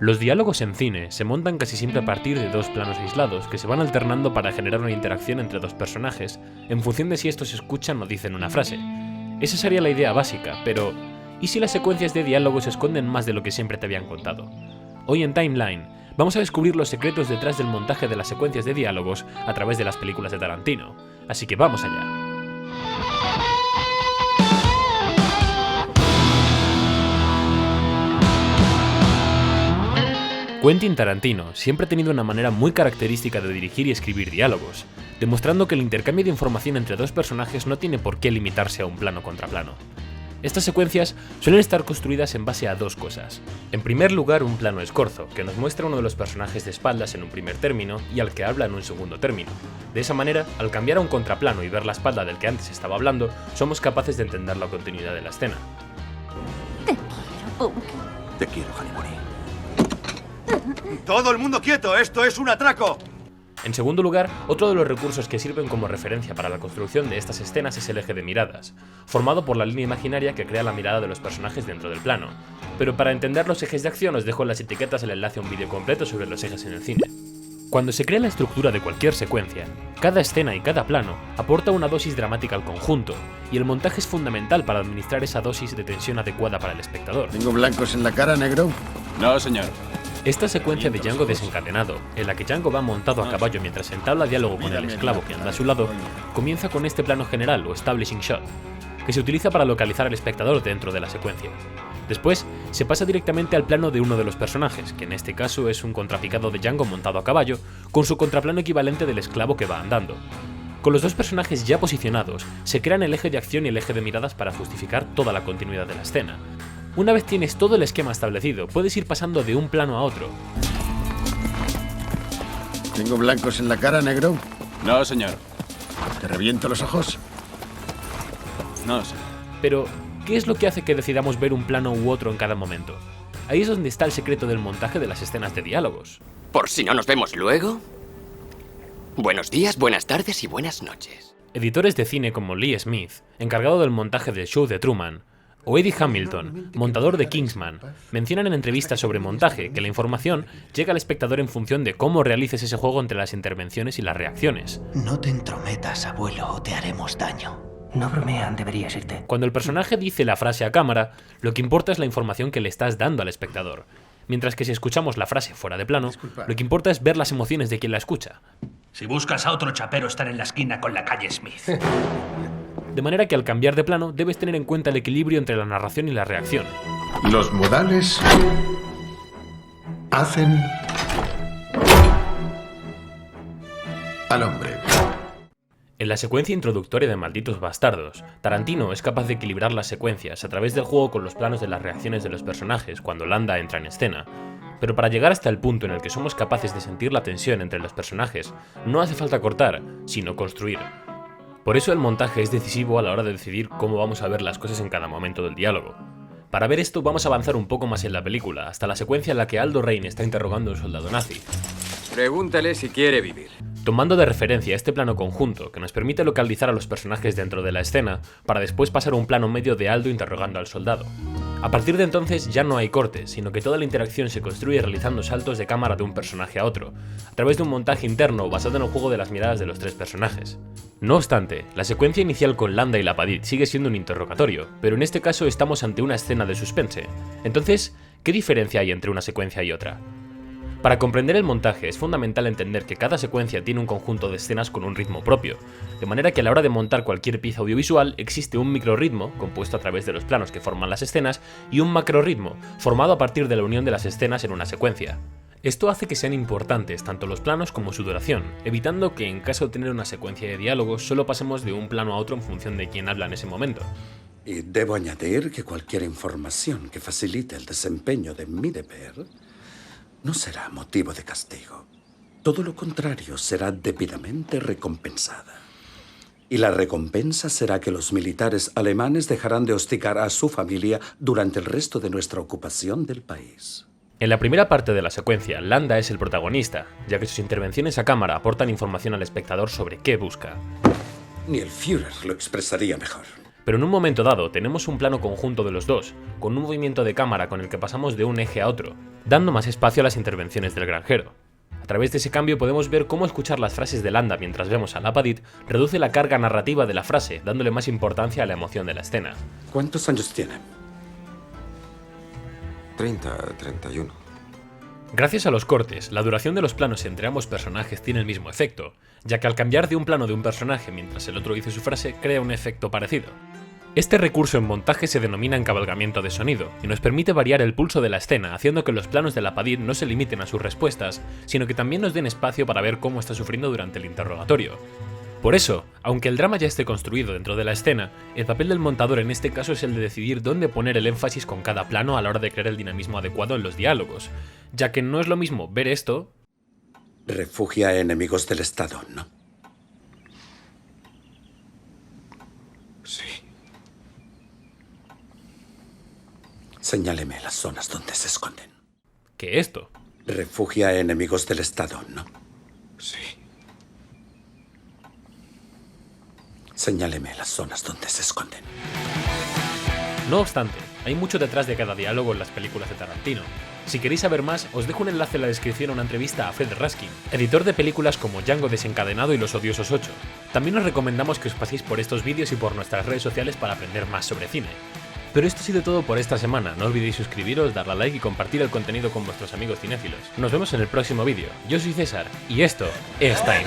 Los diálogos en cine se montan casi siempre a partir de dos planos aislados que se van alternando para generar una interacción entre dos personajes, en función de si estos escuchan o dicen una frase. Esa sería la idea básica, pero ¿y si las secuencias de diálogos esconden más de lo que siempre te habían contado? Hoy en Timeline vamos a descubrir los secretos detrás del montaje de las secuencias de diálogos a través de las películas de Tarantino, así que vamos allá. Quentin Tarantino siempre ha tenido una manera muy característica de dirigir y escribir diálogos, demostrando que el intercambio de información entre dos personajes no tiene por qué limitarse a un plano contra plano. Estas secuencias suelen estar construidas en base a dos cosas. En primer lugar, un plano escorzo, que nos muestra uno de los personajes de espaldas en un primer término y al que habla en un segundo término. De esa manera, al cambiar a un contraplano y ver la espalda del que antes estaba hablando, somos capaces de entender la continuidad de la escena. Te quiero, Punk. Te quiero, Honeymoon. ¡Todo el mundo quieto! ¡Esto es un atraco! En segundo lugar, otro de los recursos que sirven como referencia para la construcción de estas escenas es el eje de miradas, formado por la línea imaginaria que crea la mirada de los personajes dentro del plano. Pero para entender los ejes de acción os dejo en las etiquetas el enlace a un vídeo completo sobre los ejes en el cine. Cuando se crea la estructura de cualquier secuencia, cada escena y cada plano aporta una dosis dramática al conjunto, y el montaje es fundamental para administrar esa dosis de tensión adecuada para el espectador. ¿Tengo blancos en la cara, negro? No, señor. Esta secuencia de Django desencadenado, en la que Django va montado a caballo mientras entabla diálogo con el esclavo que anda a su lado, comienza con este plano general o establishing shot, que se utiliza para localizar al espectador dentro de la secuencia. Después, se pasa directamente al plano de uno de los personajes, que en este caso es un contrapicado de Django montado a caballo, con su contraplano equivalente del esclavo que va andando. Con los dos personajes ya posicionados, se crean el eje de acción y el eje de miradas para justificar toda la continuidad de la escena. Una vez tienes todo el esquema establecido, puedes ir pasando de un plano a otro. ¿Tengo blancos en la cara, negro? No, señor. ¿Te reviento los ojos? No, señor. Pero, ¿qué es lo que hace que decidamos ver un plano u otro en cada momento? Ahí es donde está el secreto del montaje de las escenas de diálogos. Por si no nos vemos luego. Buenos días, buenas tardes y buenas noches. Editores de cine como Lee Smith, encargado del montaje del show de Truman, o Eddie Hamilton, montador de Kingsman, mencionan en entrevistas sobre montaje que la información llega al espectador en función de cómo realices ese juego entre las intervenciones y las reacciones. No te entrometas, abuelo, o te haremos daño. No bromean, deberías irte. Cuando el personaje dice la frase a cámara, lo que importa es la información que le estás dando al espectador. Mientras que si escuchamos la frase fuera de plano, lo que importa es ver las emociones de quien la escucha. Si buscas a otro chapero, están en la esquina con la calle Smith. De manera que al cambiar de plano debes tener en cuenta el equilibrio entre la narración y la reacción. Los modales hacen al hombre. En la secuencia introductoria de Malditos Bastardos, Tarantino es capaz de equilibrar las secuencias a través del juego con los planos de las reacciones de los personajes cuando Landa entra en escena. Pero para llegar hasta el punto en el que somos capaces de sentir la tensión entre los personajes, no hace falta cortar, sino construir. Por eso el montaje es decisivo a la hora de decidir cómo vamos a ver las cosas en cada momento del diálogo. Para ver esto vamos a avanzar un poco más en la película, hasta la secuencia en la que Aldo Rain está interrogando a un soldado nazi. Pregúntale si quiere vivir. Tomando de referencia este plano conjunto que nos permite localizar a los personajes dentro de la escena, para después pasar a un plano medio de Aldo interrogando al soldado. A partir de entonces ya no hay cortes, sino que toda la interacción se construye realizando saltos de cámara de un personaje a otro, a través de un montaje interno basado en el juego de las miradas de los tres personajes. No obstante, la secuencia inicial con Landa y Lapadit sigue siendo un interrogatorio, pero en este caso estamos ante una escena de suspense. Entonces, ¿qué diferencia hay entre una secuencia y otra? Para comprender el montaje es fundamental entender que cada secuencia tiene un conjunto de escenas con un ritmo propio, de manera que a la hora de montar cualquier pieza audiovisual existe un microrritmo, compuesto a través de los planos que forman las escenas, y un macrorritmo, formado a partir de la unión de las escenas en una secuencia. Esto hace que sean importantes tanto los planos como su duración, evitando que en caso de tener una secuencia de diálogos solo pasemos de un plano a otro en función de quién habla en ese momento. Y debo añadir que cualquier información que facilite el desempeño de mi deber no será motivo de castigo. Todo lo contrario, será debidamente recompensada. Y la recompensa será que los militares alemanes dejarán de hostigar a su familia durante el resto de nuestra ocupación del país. En la primera parte de la secuencia, Landa es el protagonista, ya que sus intervenciones a cámara aportan información al espectador sobre qué busca. Ni el Führer lo expresaría mejor. Pero en un momento dado tenemos un plano conjunto de los dos, con un movimiento de cámara con el que pasamos de un eje a otro, dando más espacio a las intervenciones del granjero. A través de ese cambio podemos ver cómo escuchar las frases de Landa mientras vemos a Lapadit reduce la carga narrativa de la frase, dándole más importancia a la emoción de la escena. ¿Cuántos años tiene? 31. Gracias a los cortes, la duración de los planos entre ambos personajes tiene el mismo efecto, ya que al cambiar de un plano de un personaje mientras el otro dice su frase, crea un efecto parecido. Este recurso en montaje se denomina encabalgamiento de sonido, y nos permite variar el pulso de la escena, haciendo que los planos de Lapadit no se limiten a sus respuestas, sino que también nos den espacio para ver cómo está sufriendo durante el interrogatorio. Por eso, aunque el drama ya esté construido dentro de la escena, el papel del montador en este caso es el de decidir dónde poner el énfasis con cada plano a la hora de crear el dinamismo adecuado en los diálogos, ya que no es lo mismo ver esto... Refugia a enemigos del Estado, ¿no? Sí. Señáleme las zonas donde se esconden. que esto. Refugia a enemigos del Estado, ¿no? Sí. Señáleme las zonas donde se esconden. No obstante, hay mucho detrás de cada diálogo en las películas de Tarantino. Si queréis saber más, os dejo un enlace en la descripción a una entrevista a Fred Raskin, editor de películas como Django Desencadenado y Los Odiosos 8. También os recomendamos que os paséis por estos vídeos y por nuestras redes sociales para aprender más sobre cine. Pero esto ha sido todo por esta semana, no olvidéis suscribiros, darle a like y compartir el contenido con vuestros amigos cinéfilos. Nos vemos en el próximo vídeo. Yo soy César, y esto es Time.